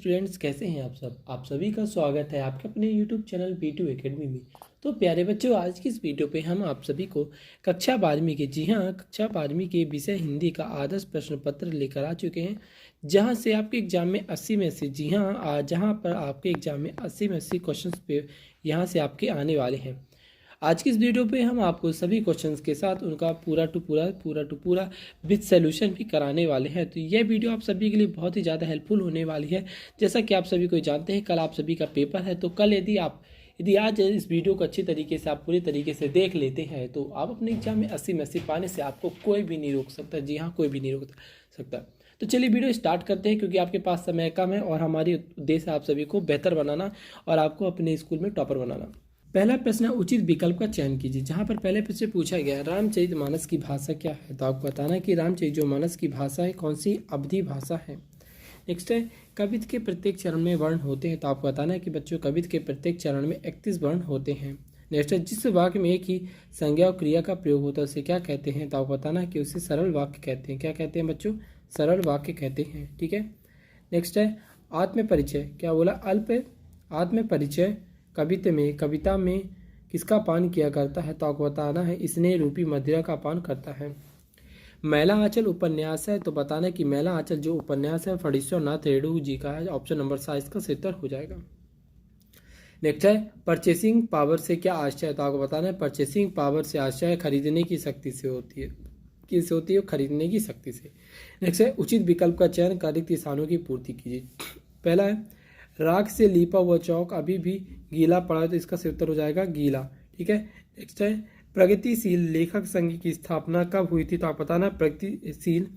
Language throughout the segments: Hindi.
स्टूडेंट्स, कैसे हैं आप सब। आप सभी का स्वागत है आपके अपने यूट्यूब चैनल B2 एकेडमी में। तो प्यारे बच्चों, आज की इस वीडियो पे हम आप सभी को कक्षा 12वीं के कक्षा 12वीं के विषय हिंदी का आदर्श प्रश्न पत्र लेकर आ चुके हैं, जहां से आपके एग्जाम में 80 में से जहां पर आपके एग्जाम में 80 में 80 क्वेश्चन पे यहाँ से आपके आने वाले हैं। आज की इस वीडियो पे हम आपको सभी क्वेश्चंस के साथ उनका पूरा टू पूरा विद सॉल्यूशन भी कराने वाले हैं। तो यह वीडियो आप सभी के लिए बहुत ही ज़्यादा हेल्पफुल होने वाली है। जैसा कि आप सभी को जानते हैं, कल आप सभी का पेपर है, तो कल यदि आज इस वीडियो को अच्छी तरीके से आप पूरी तरीके से देख लेते हैं तो आप अपने एग्जाम में 80 में 80 पाने से आपको कोई भी नहीं रोक सकता। जी हाँ, कोई भी नहीं रोक सकता। तो चलिए वीडियो स्टार्ट करते हैं, क्योंकि आपके पास समय कम है और हमारी उद्देश्य है आप सभी को बेहतर बनाना और आपको अपने स्कूल में टॉपर बनाना। पहला प्रश्न, उचित विकल्प का चयन कीजिए। जहाँ पर पहले प्रश्न पूछा गया है रामचरितमानस की भाषा क्या है, तो आपको बताना है कि रामचरितमानस की भाषा है कौन सी, अवधी भाषा है। नेक्स्ट है, कवित्त के प्रत्येक चरण में वर्ण होते हैं, तो आपको बताना है कि बच्चों कवित्त के प्रत्येक चरण में 31 वर्ण होते हैं। नेक्स्ट है, जिस वाक्य में एक ही संज्ञा और क्रिया का प्रयोग होता है उसे क्या कहते हैं, तो आपको बताना है कि उसे सरल वाक्य कहते हैं। क्या कहते हैं बच्चों? सरल वाक्य कहते हैं। ठीक है। नेक्स्ट है, आत्म परिचय। क्या बोला? अल्प आत्म परिचय कविता में किसका पान किया करता है, तो आपको बताना है स्नेह रूपी मदिरा का पान करता है। मैला आंचल उपन्यास है, तो बताना है कि मैला आंचल जो उपन्यास है फणीश्वर नाथ रेणु जी का है। ऑप्शन नंबर 7 इसका 70 हो जाएगा। नेक्स्ट है, परचेसिंग पावर से क्या आशय है, तो आपको बताना है परचेसिंग पावर से आशय खरीदने की शक्ति से होती है। किससे होती है? खरीदने की शक्ति से। नेक्स्ट है, उचित विकल्प का चयन कर रिक्त स्थानों की पूर्ति कीजिए। पहला है, राख से लीपा हुआ चौक अभी भी गीला पड़ा है, तो इसका उत्तर हो जाएगा गीला। ठीक है। नेक्स्ट है, प्रगतिशील लेखक संघ की स्थापना कब हुई थी, तो आप बताना प्रगतिशील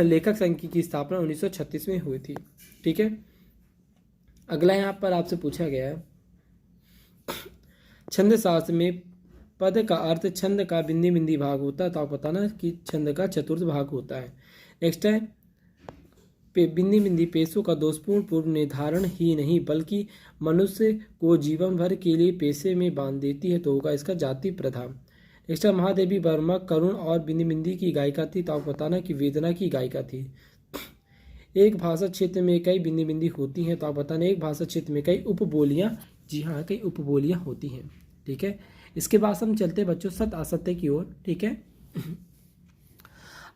लेखक संघ की स्थापना 1936 में हुई थी। ठीक है। अगला यहाँ पर आपसे पूछा गया है, छंद शास्त्र में पद का अर्थ छंद का बिंदी बिंदी भाग होता है, तो आप बताना कि छंद का चतुर्थ भाग होता है। नेक्स्ट है, बिंदी बिंदी पेशों का दोषपूर्ण पूर्व निर्धारण ही नहीं बल्कि मनुष्य को जीवन भर के लिए पेशे में बांध देती है, तो होगा इसका जाति प्रथा। नेक्स्ट है, महादेवी वर्मा करुण और बिंदी बिंदी की गायिका थी, तो आप बताना कि वेदना की गायिका थी। एक भाषा क्षेत्र में कई बिंदी बिंदी होती हैं, तो आप बताना एक भाषा क्षेत्र में कई उपबोलियां। जी हाँ, कई उपबोलियां होती हैं। ठीक है। इसके बाद हम चलते बच्चों सत्य असत्य की ओर। ठीक है।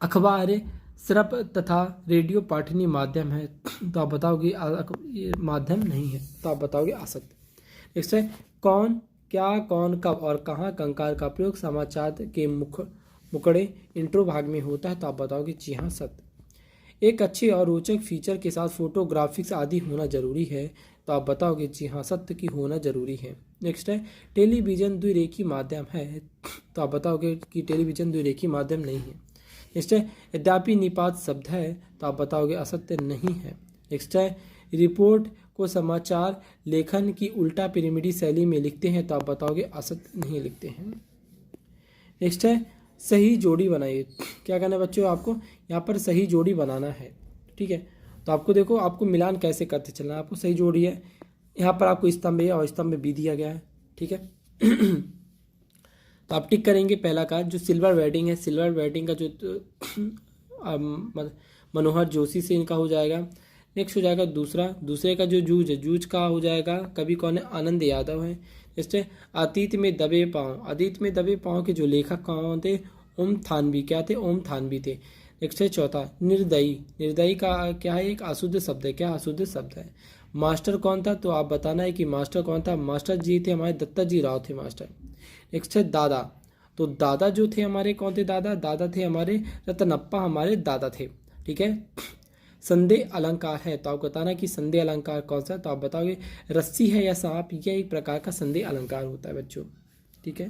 अखबार सिर्फ तथा रेडियो पाठनी माध्यम है, तो आप बताओगे माध्यम नहीं है, तो आप बताओगे असत्य। नेक्स्ट है, कौन क्या कौन कब और कहाँ कंकार का प्रयोग समाचार के मुकड़े इंट्रो भाग में होता है, तो आप बताओगे जी हाँ सत्य। एक अच्छे और रोचक फीचर के साथ फोटोग्राफिक्स आदि होना जरूरी है, तो आप बताओगे जी हाँ सत्य की होना जरूरी है। नेक्स्ट है, टेलीविजन द्विरेखी माध्यम है, तो आप बताओगे कि टेलीविजन द्विरेखी माध्यम नहीं है। नेक्स्ट है, यद्यपि निपात शब्द है, तो आप बताओगे असत्य नहीं है। नेक्स्ट है, रिपोर्ट को समाचार लेखन की उल्टा पिरामिडी शैली में लिखते हैं, तो आप बताओगे असत्य नहीं लिखते हैं। नेक्स्ट है, सही जोड़ी बनाइए। क्या करना है बच्चों? आपको यहाँ पर सही जोड़ी बनाना है। ठीक है। तो आपको देखो, आपको मिलान कैसे करते चलना है। आपको सही जोड़ी है, यहाँ पर आपको स्तंभ ए और स्तंभ बी दिया गया है। ठीक है। तो आप टिक करेंगे पहला का जो सिल्वर वेडिंग है, सिल्वर वेडिंग का जो मनोहर जोशी से इनका हो जाएगा। नेक्स्ट हो जाएगा दूसरे का जो जूझ है, जूझ का हो जाएगा कवि कौन है? आनंद यादव है। जैसे अतीत में दबे पाँव के जो लेखक कौन थे? ओम थानवी। क्या थे? ओम थानवी थे। नेक्स्ट है चौथा, निर्दयी का क्या है? एक अशुद्ध शब्द है। क्या अशुद्ध शब्द है? मास्टर कौन था? तो आप बताना है कि मास्टर कौन था? मास्टर जी थे हमारे दत्ता जी राव थे मास्टर। नेक्स्ट है दादा। तो दादा जो थे हमारे कौन थे? दादा थे हमारे रतनप्पा, हमारे दादा थे। ठीक है। संदेह अलंकार है, तो आप बताना कि संदेह अलंकार कौन सा है? तो आप बताओगे रस्सी है या सांप, यह एक प्रकार का संदेह अलंकार होता है बच्चों। ठीक है।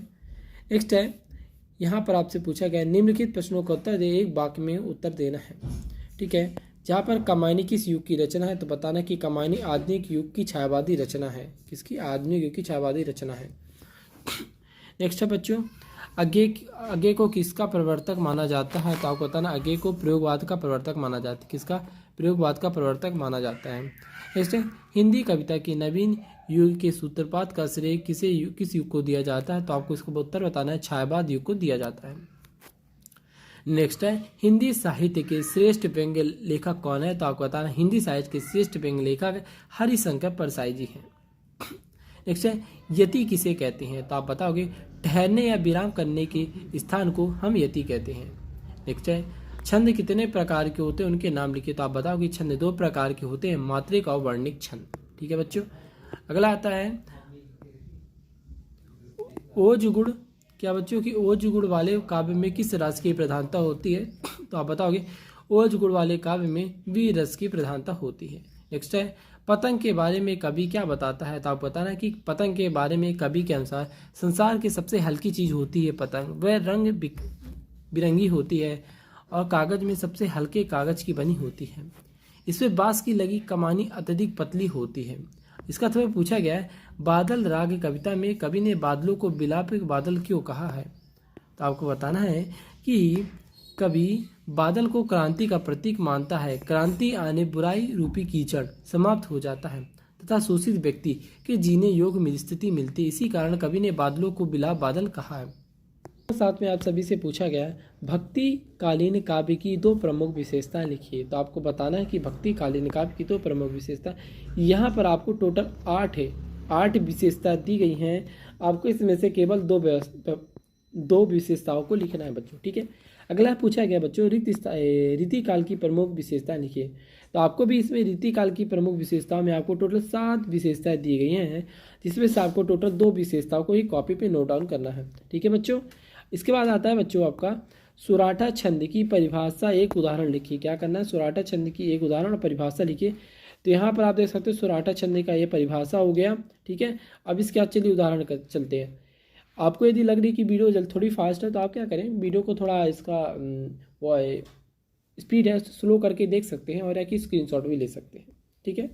नेक्स्ट है, यहाँ पर आपसे पूछा गया निम्नलिखित प्रश्नों का उत्तर दे, एक वाक्य में उत्तर देना है। ठीक है। जहाँ पर कमायनी किस युग की रचना है, तो बताना कि कमायनी आधुनिक युग की छायावादी रचना है। किसकी? आधुनिक युग की छायावादी रचना है। नेक्स्ट है बच्चों, अज्ञे को किसका प्रवर्तक माना जाता है, तो आपको बताना अज्ञे को प्रयोगवाद का प्रवर्तक माना जाता है। किसका? प्रयोगवाद का प्रवर्तक माना जाता है। नेक्स्ट है, हिंदी कविता की नवीन युग के सूत्रपात का श्रेय किस युग को दिया जाता है, तो आपको इसका उत्तर बताना है छायावाद युग को दिया जाता है। नेक्स्ट है हिंदी साहित्य के श्रेष्ठ व्यंग्य लेखक कौन है? तो आपको बताना हिंदी साहित्य के श्रेष्ठ व्यंग्य लेखक हरिशंकर परसाई जी हैं। नेक्स्ट है यति किसे कहते हैं? तो आप बताओगे ठहरने या विराम करने के स्थान को हम यति कहते हैं। नेक्स्ट है छंद कितने प्रकार के होते हैं, उनके नाम लिखिए। तो आप बताओगे छंद 2 प्रकार के होते हैं, मात्रिक और वर्णिक छंद। ठीक है बच्चों। अगला आता है ओज गुण। क्या बच्चों की ओज गुण वाले काव्य में किस रस की प्रधानता होती है? तो आप बताओगे ओज गुण वाले काव्य में वीर रस की प्रधानता होती है। नेक्स्ट है पतंग के बारे में कवि क्या बताता है? तो आप बताना कि पतंग के बारे में कवि के अनुसार संसार की सबसे हल्की चीज होती है पतंग, वह रंग बिरंगी होती है और कागज में सबसे हल्के कागज की बनी होती है। इसमें बांस की लगी कमानी अत्यधिक पतली होती है। इसका थोड़ा पूछा गया है बादल राग कविता में कवि ने बादलों को बिलाप बादल क्यों कहा है? तो आपको बताना है कि कवि बादल को क्रांति का प्रतीक मानता है। क्रांति आने बुराई रूपी कीचड़ समाप्त हो जाता है तथा शोषित व्यक्ति के जीने योग्य में स्थिति मिलती है। इसी कारण कवि ने बादलों को बिलाप बादल कहा है। साथ में आप सभी से पूछा गया है भक्ति कालीन काव्य की 2 प्रमुख विशेषताएं लिखिए। तो आपको बताना है कि भक्ति कालीन काव्य की 2 प्रमुख विशेषता। यहाँ पर आपको टोटल 8 विशेषता दी गई हैं। आपको इसमें से केवल 2 विशेषताओं को लिखना है बच्चों। ठीक है। अगला पूछा गया बच्चों रीतिकाल की प्रमुख विशेषताएं लिखिए। तो आपको भी इसमें रीतिकाल की प्रमुख विशेषताओं में आपको टोटल 7 विशेषताएं दी गई हैं, जिसमें से आपको टोटल 2 विशेषताओं को ही कॉपी पे नोट डाउन करना है। ठीक है बच्चों। इसके बाद आता है बच्चों आपका सुराठा छंद की परिभाषा, एक उदाहरण लिखिए। क्या करना है? सुराठा छंद की एक उदाहरण और परिभाषा लिखिए। तो यहाँ पर आप देख सकते हो सुराठा छंद का ये परिभाषा हो गया। ठीक है। अब इसके बाद चलिए उदाहरण चलते हैं। आपको यदि लग रही कि वीडियो जल्द थोड़ी फास्ट है तो आप क्या करें, वीडियो को थोड़ा इसका वो स्पीड है स्लो करके देख सकते हैं और या कि स्क्रीनशॉट भी ले सकते हैं। ठीक है।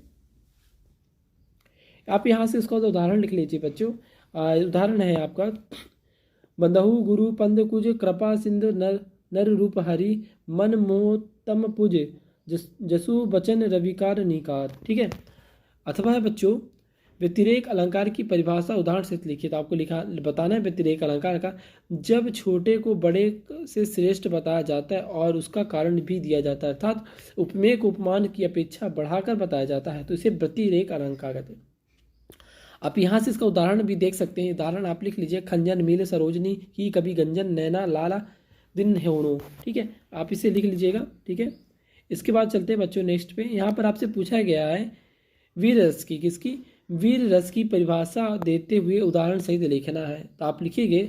आप यहाँ से इसका उदाहरण लिख लीजिए बच्चों। उदाहरण है आपका बंधहु गुरु पंद कुज कृपा सिंधु नर रूप हरि मन मोह तम पुज जसु बचन रविकार निकार। ठीक है। अथवा है बच्चों व्यतिरेक अलंकार की परिभाषा उदाहरण से लिखिए। तो आपको बताना है व्यतिरेक अलंकार का जब छोटे को बड़े से श्रेष्ठ बताया जाता है और उसका कारण भी दिया जाता है, अर्थात उपमेय को उपमान की अपेक्षा बढ़ाकर बताया जाता है, तो इसे व्यतिरेक अलंकार कहते हैं। आप यहाँ से इसका उदाहरण भी देख सकते हैं। उदाहरण आप लिख लीजिए खंजन मिल सरोजनी ही कभी गंजन नैना लाला दिन होनो। ठीक है। आप इसे लिख लीजिएगा। ठीक है। इसके बाद चलते हैं बच्चों नेक्स्ट पे। यहाँ पर आपसे पूछा गया है वीर रस की किसकी वीर रस की परिभाषा देते हुए उदाहरण सहित लिखना है। तो आप लिखिएगे।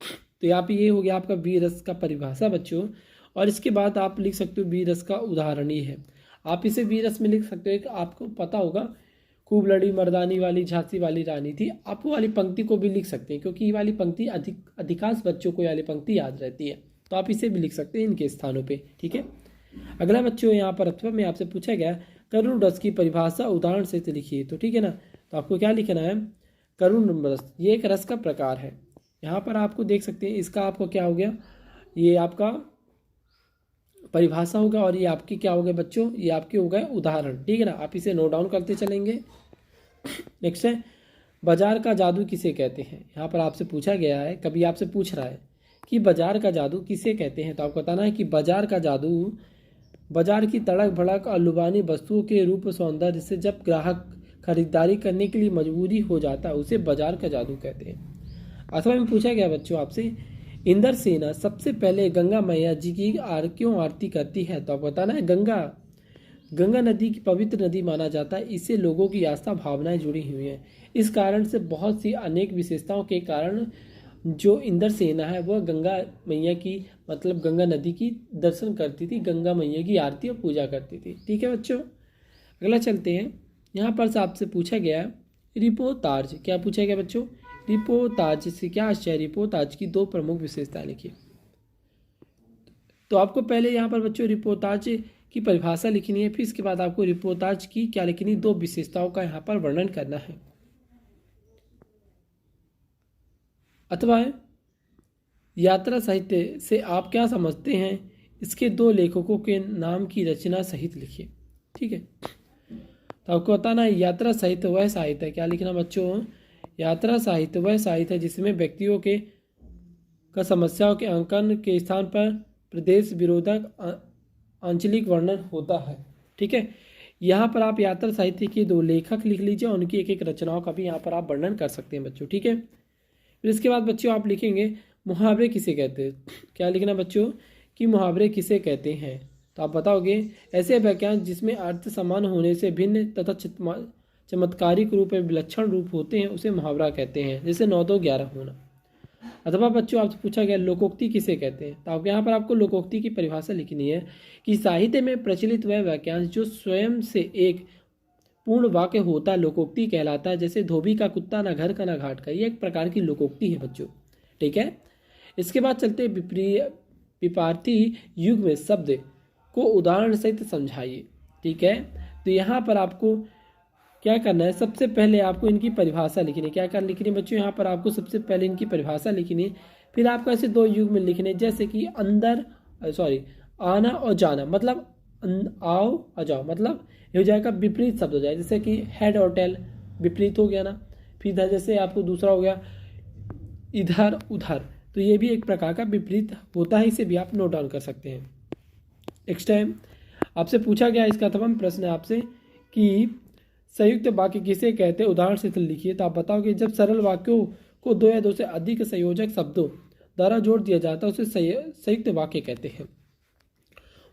तो यहाँ पे ये हो गया आपका वीर रस का परिभाषा बच्चों। और इसके बाद आप लिख सकते हो वीर रस का उदाहरण ही है। आप इसे वीर रस में लिख सकते हो। कि आपको पता होगा खूब लड़ी मर्दानी वाली झांसी वाली रानी थी, आप वो वाली पंक्ति को भी लिख सकते हैं क्योंकि ये वाली पंक्ति अधिकांश बच्चों को ये वाली पंक्ति याद रहती है। तो आप इसे भी लिख सकते हैं इनके स्थानों पे। ठीक है। अगला बच्चों यहाँ पर अथवा में आपसे पूछा गया करुण रस की परिभाषा उदाहरण से लिखिए। तो ठीक है ना। तो आपको क्या लिखना है? करुण रस ये एक रस का प्रकार है। यहाँ पर आपको देख सकते हैं इसका आपको क्या हो गया, ये आपका परिभाषा होगा और ये आपकी क्या हो गया बच्चों, ये आपके हो गए उदाहरण। ठीक है ना। आप इसे नोट डाउन करते चलेंगे। नेक्स्ट है बाजार का जादू किसे कहते हैं। यहाँ पर आपसे पूछा गया है, कभी आपसे पूछ रहा है कि बाजार का जादू किसे कहते हैं। तो आपको बताना है कि बाजार का जादू बाजार की तड़क भड़क और लुभानी वस्तुओं के रूप सौंदर्य से जब ग्राहक खरीदारी करने के लिए मजबूरी हो जाता है उसे बाजार का जादू कहते हैं। अथवा में पूछा गया बच्चों आपसे इंद्र सेना सबसे पहले गंगा मैया जी की क्यों आरती करती है। तो आपको बताना है गंगा नदी की पवित्र नदी माना जाता है, इससे लोगों की आस्था भावनाएं जुड़ी हुई हैं। इस कारण से बहुत सी अनेक विशेषताओं के कारण जो इंद्र सेना है वह गंगा मैया की मतलब गंगा नदी की दर्शन करती थी, गंगा मैया की आरती और पूजा करती थी। ठीक है बच्चों। अगला चलते हैं। यहाँ पर से आपसे पूछा गया है रिपोर्ताज। क्या पूछा गया बच्चों? रिपोर्ताज से क्या आशय? रिपोर्ताज की 2 प्रमुख विशेषताएं लिखिए। तो आपको पहले यहाँ पर बच्चों रिपोर्ताज की परिभाषा लिखनी है, फिर इसके बाद आपको रिपोर्ताज की क्या लिखनी, 2 विशेषताओं का यहाँ पर वर्णन करना है। अथवा यात्रा साहित्य से आप क्या समझते हैं, इसके 2 लेखकों के नाम की रचना सहित लिखिए। ठीक है। तो आपको बताना है यात्रा साहित्य वह साहित्य है, क्या लिखना बच्चों? यात्रा साहित्य वह साहित्य है जिसमें व्यक्तियों के समस्याओं के अंकन के स्थान पर प्रदेश विरोधक आंचलिक वर्णन होता है। ठीक है, यहाँ पर आप यात्रा साहित्य के 2 लेखक लिख लीजिए और उनकी एक एक रचनाओं का भी यहाँ पर आप वर्णन कर सकते हैं बच्चों। ठीक है, फिर इसके बाद बच्चों आप लिखेंगे मुहावरे किसे कहते हैं। क्या लिखना बच्चों कि मुहावरे किसे कहते हैं। तो आप बताओगे ऐसे वाक्यांश जिसमें अर्थ समान होने से भिन्न तथा चमत्कारिक रूप में विलक्षण रूप होते हैं उसे मुहावरा कहते हैं, जैसे 9 2 11 होना। अथवा बच्चों आपसे पूछा गया लोकोक्ति किसे कहते हैं। तो आप यहाँ पर आपको लोकोक्ति की परिभाषा लिखनी है कि साहित्य में प्रचलित वह वाक्यांश जो स्वयं से एक पूर्ण वाक्य होता लोकोक्ति कहलाता है, जैसे धोबी का कुत्ता ना घर का ना घाट का, ये एक प्रकार की लोकोक्ति है बच्चों। ठीक है, इसके बाद चलते विपार्थी युग में शब्द को उदाहरण सहित समझाइए। ठीक है, तो यहाँ पर आपको क्या करना है, सबसे पहले आपको इनकी परिभाषा लिखनी है। क्या कर लिखनी है बच्चों, यहाँ पर आपको सबसे पहले इनकी परिभाषा लिखनी है, फिर आपको ऐसे 2 युग में लिखने, जैसे कि आना और जाना, मतलब आओ और जाओ, मतलब ये हो जाएगा विपरीत शब्द हो जाए, जैसे कि हेड और टेल विपरीत हो गया ना। फिर इधर जैसे आपको दूसरा हो गया इधर उधर, तो ये भी एक प्रकार का विपरीत होता है, इसे भी आप नोट डाउन कर सकते हैं। नेक्स्ट टाइम आपसे पूछा गया इसका तमाम प्रश्न है आपसे कि संयुक्त वाक्य किसे कहते हैं, उदाहरण से लिखिए। तो आप बताओगे जब सरल वाक्यों को 2 या 2 से अधिक संयोजक शब्दों द्वारा जोड़ दिया जाता है उसे संयुक्त वाक्य कहते हैं।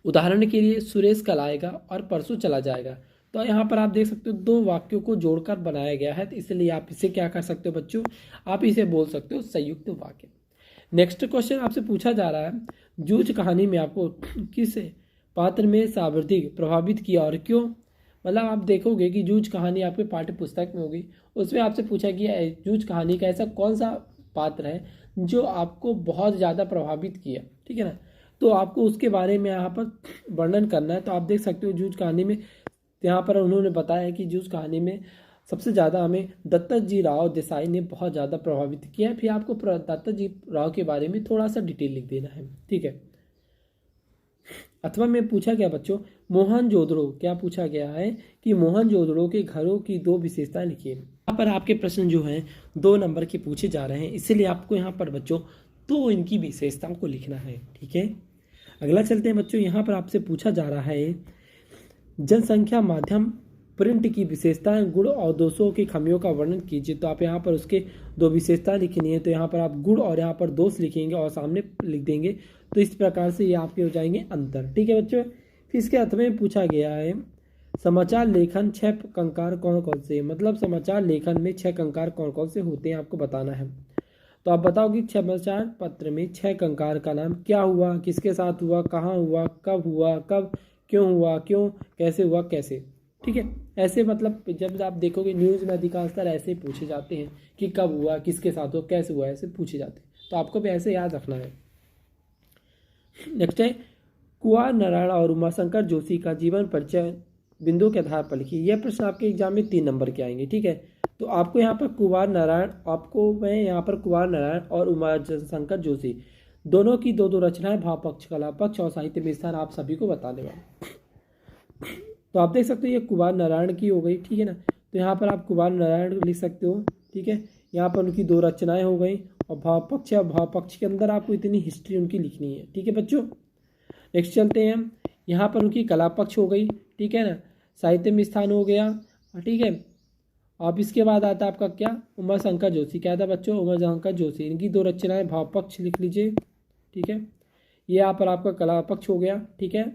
उदाहरण के लिए सुरेश कल आएगा और परसों चला जाएगा। तो यहाँ पर आप देख सकते हो 2 वाक्यों को जोड़कर बनाया गया है, तो इसलिए आप इसे क्या कर सकते हो बच्चों, आप इसे बोल सकते हो संयुक्त वाक्य। नेक्स्ट क्वेश्चन आपसे पूछा जा रहा है जूझ कहानी में आपको किस पात्र में सर्वाधिक प्रभावित किया और क्यों। मतलब आप देखोगे कि जूझ कहानी आपके पाठ्य पुस्तक में होगी, उसमें आपसे पूछा गया है जूझ कहानी का ऐसा कौन सा पात्र है जो आपको बहुत ज़्यादा प्रभावित किया। ठीक है ना, तो आपको उसके बारे में यहाँ पर वर्णन करना है। तो आप देख सकते हो जूझ कहानी में यहाँ पर उन्होंने बताया है कि जूझ कहानी में सबसे ज़्यादा हमें दत्ता जी राव देसाई ने बहुत ज़्यादा प्रभावित किया है। फिर आपको दत्ता जी राव के बारे में थोड़ा सा डिटेल लिख देना है। ठीक है, अथवा में पूछा गया बच्चों मोहनजोदड़ो, क्या पूछा गया है कि मोहनजोदड़ो के घरों की 2 विशेषताएं लिखिए। यहाँ पर आपके प्रश्न जो हैं 2 नंबर के पूछे जा रहे हैं, इसलिए आपको यहाँ पर बच्चों 2 इनकी विशेषताओं को लिखना है। ठीक है, अगला चलते हैं बच्चों। यहाँ पर आपसे पूछा जा रहा है जनसंख्या माध्यम प्रिंट की विशेषताएं, गुण और दोषों की खामियों का वर्णन कीजिए। तो आप यहाँ पर उसके 2 विशेषताएं लिखनी है, तो यहाँ पर आप गुण और यहाँ पर दोष लिखेंगे और सामने लिख देंगे, तो इस प्रकार से ये आपके हो जाएंगे अंतर। ठीक है बच्चों, फिर इसके अर्थ में पूछा गया है समाचार लेखन 6 कंकार कौन कौन से, मतलब समाचार लेखन में 6 कंकार कौन कौन से होते हैं आपको बताना है। तो आप बताओगे समाचार पत्र में 6 कंकार का नाम, क्या हुआ, किसके साथ हुआ, कहाँ हुआ, कब, क्यों हुआ, क्यों, कैसे हुआ, कैसे। ठीक है, ऐसे मतलब जब आप देखोगे न्यूज़ में अधिकांशतर ऐसे पूछे जाते हैं कि कब हुआ, किसके साथ हुआ, कैसे हुआ, ऐसे पूछे जाते हैं, तो आपको भी ऐसे याद रखना है। नेक्स्ट है कुंवर नारायण और उमाशंकर जोशी का जीवन परिचय बिंदु के आधार पर लिखिए। यह प्रश्न आपके एग्जाम में 3 नंबर के आएंगे। ठीक है, तो आपको यहाँ पर कुंवर नारायण और उमाशंकर जोशी दोनों की 2 रचनाएं भाव पक्ष, कला पक्ष और साहित्य में स्थान आप सभी को बताने वाले। तो आप देख सकते हो ये कुंवर नारायण की हो गई। ठीक है ना, तो यहाँ पर आप कुंवर नारायण लिख सकते हो। ठीक है, यहाँ पर उनकी 2 रचनाएं हो गई और भाव पक्ष है, भाव पक्ष के अंदर आपको इतनी हिस्ट्री उनकी लिखनी है। ठीक है बच्चों, नेक्स्ट चलते हैं हम। यहाँ पर उनकी कला पक्ष हो गई। ठीक है ना, साहित्य में स्थान हो गया। ठीक है, अब इसके बाद आता है आपका क्या, उमाशंकर जोशी। क्या था बच्चों, उमाशंकर जोशी, इनकी 2 रचनाएं भाव पक्ष लिख लीजिए। ठीक है, ये यहाँ पर आपका कला पक्ष हो गया। ठीक है,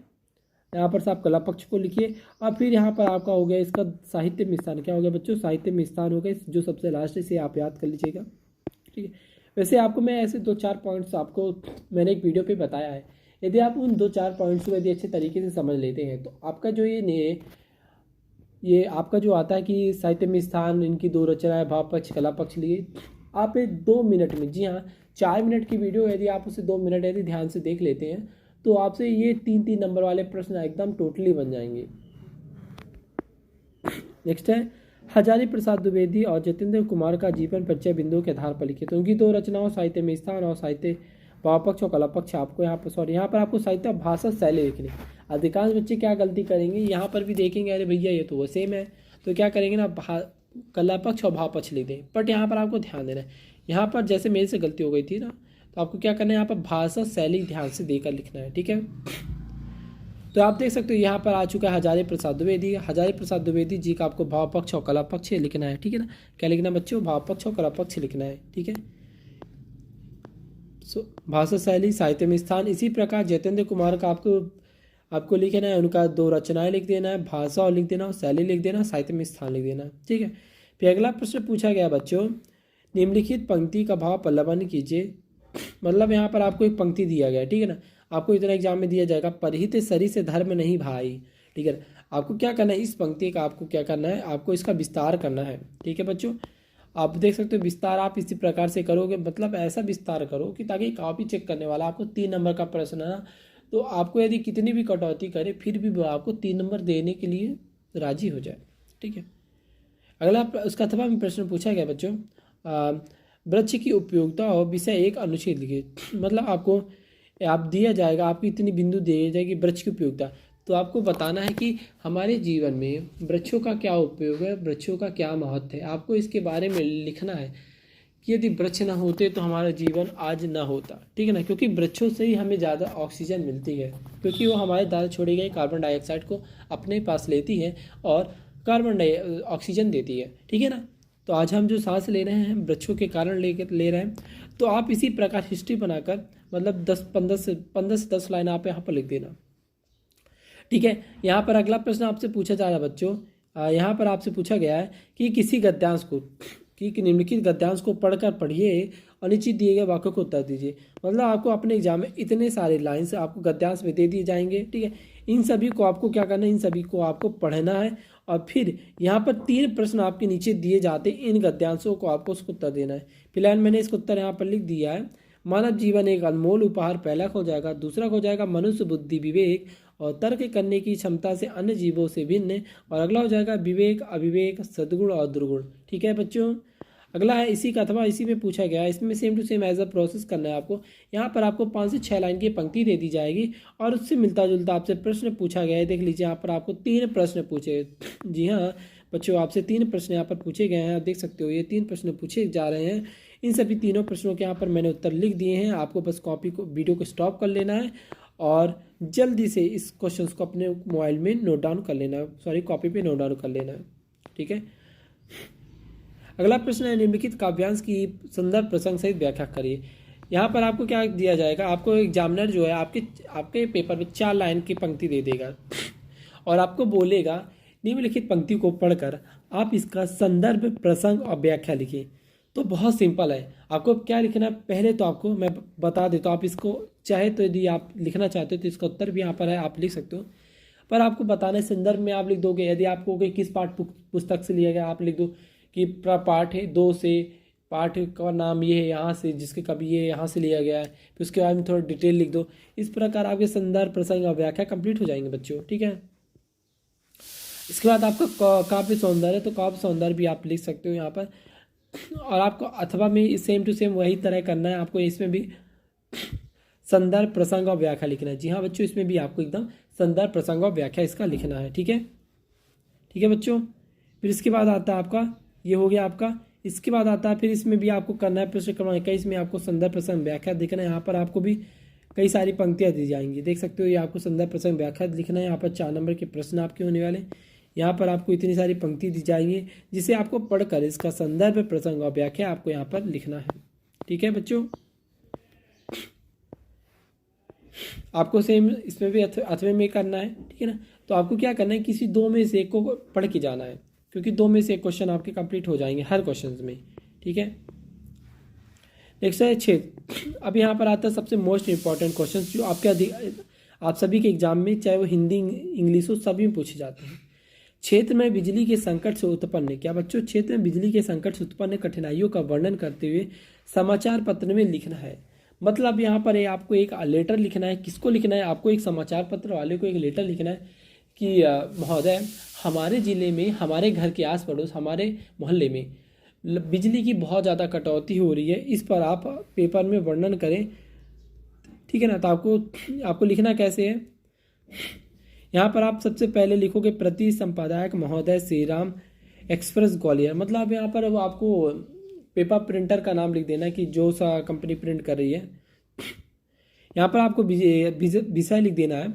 यहाँ पर से आप कला पक्ष को लिखिए और फिर यहाँ पर आपका हो गया इसका साहित्य में स्थान। क्या हो गया बच्चों, साहित्य में स्थान हो गया, जो सबसे लास्ट से आप याद कर लीजिएगा। ठीक है, वैसे आपको मैं ऐसे 2-4 पॉइंट्स आपको मैंने एक वीडियो पे बताया है, यदि आप उन 2-4 पॉइंट्स को यदि अच्छे तरीके से समझ लेते हैं तो आपका जो ये आपका जो आता है कि साहित्य में स्थान, इनकी 2 रचनाएं, भाव पक्ष, कला पक्ष लिए, आप 2 मिनट में, जी हाँ 4 मिनट की वीडियो यदि आप उसे 2 मिनट यदि ध्यान से देख लेते हैं तो आपसे ये 3-3 नंबर वाले प्रश्न एकदम टोटली बन जाएंगे। नेक्स्ट है हजारी प्रसाद द्विवेदी और जितेंद्र कुमार का जीवन परिचय बिंदु के आधार पर लिखिए। तो उनकी 2 रचनाओं साहित्य में स्थान और साहित्य भाव पक्ष और कला पक्ष आपको यहाँ पर आपको साहित्य भाषा शैली लिखनी। अधिकांश बच्चे क्या गलती करेंगे, यहाँ पर भी देखेंगे अरे भैया ये तो वो सेम है, तो क्या करेंगे ना कला पक्ष और भाव पक्ष लिख दें, बट यहाँ पर आपको ध्यान देना है। यहाँ पर जैसे मेरे से गलती हो गई थी ना, तो आपको क्या करना है, यहाँ पर भाषा शैली ध्यान से देकर लिखना है। ठीक है, तो आप देख सकते हो यहाँ पर आ चुका है हजारी प्रसाद द्विवेदी। हजारी प्रसाद द्विवेदी जी का आपको भाव पक्ष और कला पक्ष लिखना है। ठीक है ना, क्या लिखना है बच्चों, भाव पक्ष और कला पक्ष लिखना है। ठीक है, भाषा शैली साहित्य में स्थान, इसी प्रकार जतेंद्र कुमार का आपको लिखना है, उनका 2 रचनाएं लिख देना है, भाषा और लिख देना, शैली लिख देना, साहित्य में स्थान लिख देना। ठीक है, फिर अगला प्रश्न पूछा गया बच्चों, निम्नलिखित पंक्ति का भाव पल्लवन कीजिए। मतलब यहाँ पर आपको एक पंक्ति दिया गया है। ठीक है ना, आपको इतना एग्जाम में दिया जाएगा, परिहित सरी से धर्म नहीं भाई। ठीक है, आपको क्या करना है, इस पंक्ति का आपको क्या करना है, आपको इसका विस्तार करना है। ठीक है बच्चों, आप देख सकते हो विस्तार आप इसी प्रकार से करोगे, मतलब ऐसा विस्तार करो कि ताकि कॉपी चेक करने वाला आपको 3 नंबर का प्रश्न है ना, तो आपको यदि कितनी भी कटौती करे फिर भी वो आपको 3 नंबर देने के लिए राजी हो जाए। ठीक है, अगला उसका अथवा में प्रश्न पूछा गया बच्चों, वृक्ष की उपयोगिता और विषय एक अनुच्छेद लिखिए। मतलब आपको आप दिया जाएगा, आपकी इतनी बिंदु दी जाएगी वृक्ष की उपयोगिता, तो आपको बताना है कि हमारे जीवन में वृक्षों का क्या उपयोग है, वृक्षों का क्या महत्व है। आपको इसके बारे में लिखना है कि यदि वृक्ष ना होते तो हमारा जीवन आज ना होता। ठीक है ना, क्योंकि वृक्षों से ही हमें ज़्यादा ऑक्सीजन मिलती है, क्योंकि वो हमारे द्वारा छोड़े गए कार्बन डाइऑक्साइड को अपने पास लेती है और ऑक्सीजन देती है। ठीक है ना, तो आज हम जो सांस ले रहे हैं वृक्षों के कारण ले रहे हैं। तो आप इसी प्रकार हिस्ट्री बनाकर मतलब 15 से 10 लाइन आप यहाँ पर लिख देना। ठीक है, यहाँ पर अगला प्रश्न आपसे पूछा जा रहा है बच्चों, यहाँ पर आपसे पूछा गया है कि किसी गद्यांश को निम्नलिखित गद्यांश को पढ़कर पढ़िए और नीचे दिए गए वाक्यों को उत्तर दीजिए। मतलब आपको अपने एग्जाम में इतने सारे लाइन्स आपको गद्यांश में दे दिए जाएंगे। ठीक है, इन सभी को आपको क्या करना है, इन सभी को आपको पढ़ना है और फिर यहाँ पर 3 प्रश्न आपके नीचे दिए जाते हैं, इन गद्यांशों को आपको उसको उत्तर देना है। फिलहाल मैंने इसको उत्तर यहाँ पर लिख दिया है। मानव जीवन एक अनमोल उपहार, पहला हो जाएगा। दूसरा हो जाएगा मनुष्य बुद्धि विवेक और तर्क करने की क्षमता से अन्य जीवों से भिन्न। और अगला हो जाएगा विवेक अविवेक सद्गुण और दुर्गुण। ठीक है बच्चों, अगला है इसी का अथवा इसी में पूछा गया है, इसमें same to same as a process करना है आपको। यहाँ पर आपको 5 से 6 लाइन की पंक्ति दे दी जाएगी और उससे मिलता जुलता आपसे प्रश्न पूछा गया है। देख लीजिए यहाँ पर आपको 3 प्रश्न पूछे। जी हाँ बच्चों, आपसे 3 प्रश्न यहाँ पर पूछे गए हैं। आप देख सकते हो ये 3 प्रश्न पूछे जा रहे हैं। इन सभी तीनों प्रश्नों के यहाँ पर मैंने उत्तर लिख दिए हैं। आपको बस वीडियो को स्टॉप कर लेना है और जल्दी से इस क्वेश्चंस को अपने मोबाइल में नोट डाउन कर लेना है, सॉरी कॉपी पे नोट डाउन कर लेना है। ठीक है, अगला प्रश्न है निम्नलिखित काव्यांश की संदर्भ प्रसंग सहित व्याख्या करिए। यहाँ पर आपको क्या दिया जाएगा, आपको एग्जामिनर जो है आपके पेपर में 4 लाइन की पंक्ति दे देगा और आपको बोलेगा निम्नलिखित पंक्ति को पढ़कर आप इसका संदर्भ प्रसंग और व्याख्या लिखिए। तो बहुत सिंपल है, आपको क्या लिखना है, पहले तो आपको मैं बता देता हूँ। आप इसको चाहे तो यदि आप लिखना चाहते हो तो इसका उत्तर भी यहाँ पर है, आप लिख सकते हो। पर आपको बताना है संदर्भ में आप लिख दोगे, यदि आपको किस पाठ पुस्तक से लिया गया आप लिख दो कि पाठ है 2 से, पाठ का नाम ये है यहाँ से, जिसके कभी ये यहाँ से लिया गया है, फिर उसके बाद में थोड़ा डिटेल लिख दो। इस प्रकार आपके संदर्भ प्रसंग और व्याख्या कंप्लीट हो जाएंगे बच्चों। ठीक है, इसके बाद आपका काव्य सौंदर्य है, तो काव्य सौंदर्य भी आप लिख सकते हो यहाँ पर। और आपको अथवा में सेम टू सेम वही तरह करना है, आपको इसमें भी संदर्भ प्रसंग और व्याख्या लिखना है। जी हाँ बच्चों, इसमें भी आपको एकदम संदर्भ प्रसंग और व्याख्या इसका लिखना है। ठीक है, ठीक है बच्चों। फिर इसके बाद आता है आपका, ये हो गया आपका। इसके बाद आता है फिर इसमें भी आपको करना है प्रश्न क्रमांक 21 में आपको संदर्भ प्रसंग व्याख्या लिखना है। यहाँ पर आपको भी कई सारी पंक्तियाँ दी जाएंगी, देख सकते हो। ये आपको संदर्भ प्रसंग व्याख्या लिखना है। यहाँ पर 4 नंबर के प्रश्न आपके होने वाले। यहाँ पर आपको इतनी सारी पंक्ति दी जाएंगी जिसे आपको पढ़कर इसका संदर्भ प्रसंग और व्याख्या आपको यहाँ पर लिखना है। ठीक है बच्चों, आपको सेम इसमें भी अथवे में करना है। ठीक है ना, तो आपको क्या करना है, किसी 2 में से एक को पढ़ के जाना है, क्योंकि 2 में से एक क्वेश्चन आपके कंप्लीट हो जाएंगे हर क्वेश्चन में। ठीक है, नेक्स्ट है क्षेत्र। अब यहाँ पर आता है सबसे मोस्ट इंपॉर्टेंट क्वेश्चन जो आप सभी के एग्जाम में, चाहे वो हिंदी इंग्लिश हो, सभी में पूछे जाते हैं। क्षेत्र में बिजली के संकट से उत्पन्न, क्या बच्चों, क्षेत्र में बिजली के संकट से उत्पन्न कठिनाइयों का वर्णन करते हुए समाचार पत्र में लिखना है। मतलब यहाँ पर आपको एक लेटर लिखना है। किसको लिखना है, आपको एक समाचार पत्र वाले को एक लेटर लिखना है कि महोदय, हमारे ज़िले में, हमारे घर के आस पड़ोस, हमारे मोहल्ले में बिजली की बहुत ज़्यादा कटौती हो रही है, इस पर आप पेपर में वर्णन करें। ठीक है ना, तो आपको लिखना कैसे है, यहाँ पर आप सबसे पहले लिखोगे प्रति संपादक महोदय श्री राम एक्सप्रेस ग्वालियर। मतलब यहाँ पर वो आपको पेपर प्रिंटर का नाम लिख देना कि जो सा कंपनी प्रिंट कर रही है, यहाँ पर आपको विषय लिख देना है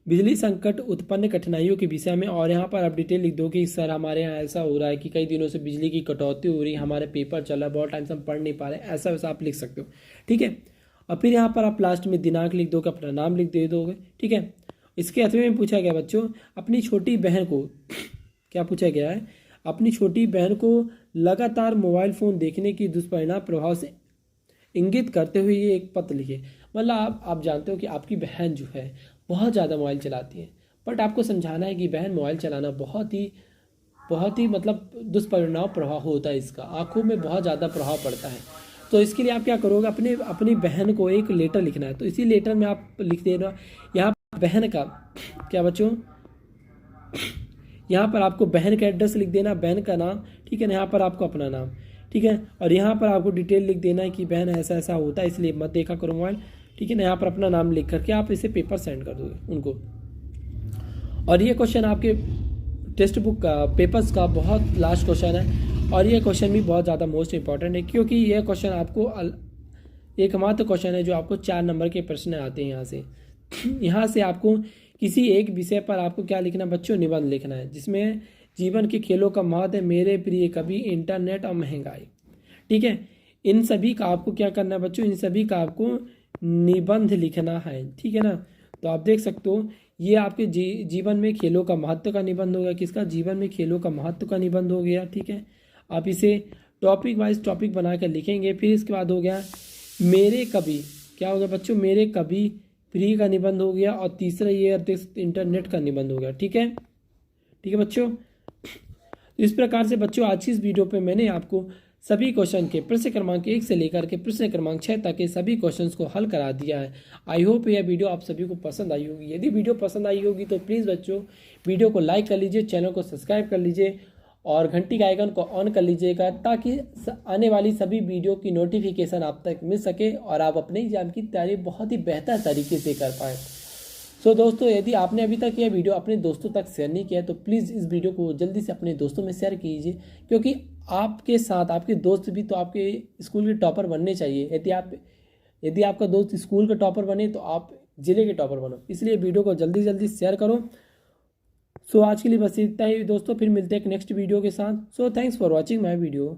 बिजली संकट उत्पन्न कठिनाइयों के विषय में, और यहाँ पर आप डिटेल लिख दो कि सर हमारे यहाँ ऐसा हो रहा है कि कई दिनों से बिजली की कटौती हो रही है, हमारे पेपर चल रहा है, बहुत टाइम से हम पढ़ नहीं पा रहे, ऐसा वैसा आप लिख सकते हो। ठीक है, और फिर यहाँ पर आप लास्ट में दिनांक लिख दोगे, अपना नाम लिख दे दोगे। ठीक है, इसके 8वें में पूछा गया बच्चों, अपनी छोटी बहन को क्या पूछा गया है, अपनी छोटी बहन को लगातार मोबाइल फ़ोन देखने की दुष्परिणाम प्रभाव से इंगित करते हुए ये एक पत्र लिखे। मतलब आप जानते हो कि आपकी बहन जो है बहुत ज़्यादा मोबाइल चलाती है, बट आपको समझाना है कि बहन मोबाइल चलाना बहुत ही मतलब दुष्परिणाम प्रभाव होता है, इसका आंखों में बहुत ज़्यादा प्रभाव पड़ता है। तो इसके लिए आप क्या करोगे, अपनी बहन को एक लेटर लिखना है। तो इसी लेटर में आप लिख देना यहाँ बहन का क्या बच्चों, यहाँ पर आपको बहन का एड्रेस लिख देना, बहन का नाम। ठीक है ना, यहाँ पर आपको अपना नाम। ठीक है, और यहाँ पर आपको डिटेल लिख देना है कि बहन ऐसा ऐसा होता है, इसलिए मत देखा करो मोबाइल। ठीक है ना, यहाँ पर अपना नाम लिख करके आप इसे पेपर सेंड कर दोगे उनको। और ये क्वेश्चन आपके टेक्स्ट बुक का पेपर्स का बहुत लास्ट क्वेश्चन है, और ये क्वेश्चन भी बहुत ज़्यादा मोस्ट इंपॉर्टेंट है, क्योंकि यह क्वेश्चन आपको एकमात्र क्वेश्चन है जो आपको 4 नंबर के प्रश्न आते हैं यहाँ से आपको किसी एक विषय पर आपको क्या लिखना बच्चों, निबंध लिखना है, जिसमें जीवन के खेलों का महत्व है, मेरे प्रिय कवि, इंटरनेट और महंगाई। ठीक है, इन सभी का आपको क्या करना है बच्चों, इन सभी का आपको निबंध लिखना है। ठीक है ना, तो आप देख सकते हो ये आपके जीवन में खेलों का महत्व का निबंध हो गया, किसका, जीवन में खेलों का महत्व का निबंध हो गया। ठीक है, आप इसे टॉपिक वाइज टॉपिक बना कर लिखेंगे। फिर इसके बाद हो गया मेरे कवि, क्या हो गया बच्चों, मेरे कवि प्रिय का निबंध हो गया, और तीसरा ये इंटरनेट का निबंध हो गया। ठीक है, ठीक है बच्चों। इस प्रकार से बच्चों आज की इस वीडियो पे मैंने आपको सभी क्वेश्चन के प्रश्न क्रमांक 1 से लेकर के प्रश्न क्रमांक 6 तक के सभी क्वेश्चंस को हल करा दिया है। आई होप यह वीडियो आप सभी को पसंद आई होगी। यदि वीडियो पसंद आई होगी तो प्लीज़ बच्चों वीडियो को लाइक कर लीजिए, चैनल को सब्सक्राइब कर लीजिए और घंटी का आइकन को ऑन कर लीजिएगा, ताकि आने वाली सभी वीडियो की नोटिफिकेशन आप तक मिल सके और आप अपने एग्जाम की तैयारी बहुत ही बेहतर तरीके से कर पाएँ। सो दोस्तों, यदि आपने अभी तक यह वीडियो अपने दोस्तों तक शेयर नहीं किया है तो प्लीज़ इस वीडियो को जल्दी से अपने दोस्तों में शेयर कीजिए, क्योंकि आपके साथ आपके दोस्त भी तो आपके स्कूल के टॉपर बनने चाहिए। यदि आपका दोस्त स्कूल का टॉपर बने तो आप ज़िले के टॉपर बनो, इसलिए वीडियो को जल्दी जल्दी शेयर करो। सो आज के लिए बस इतना ही दोस्तों, फिर मिलते हैं एक नेक्स्ट वीडियो के साथ। So thanks for watching my video.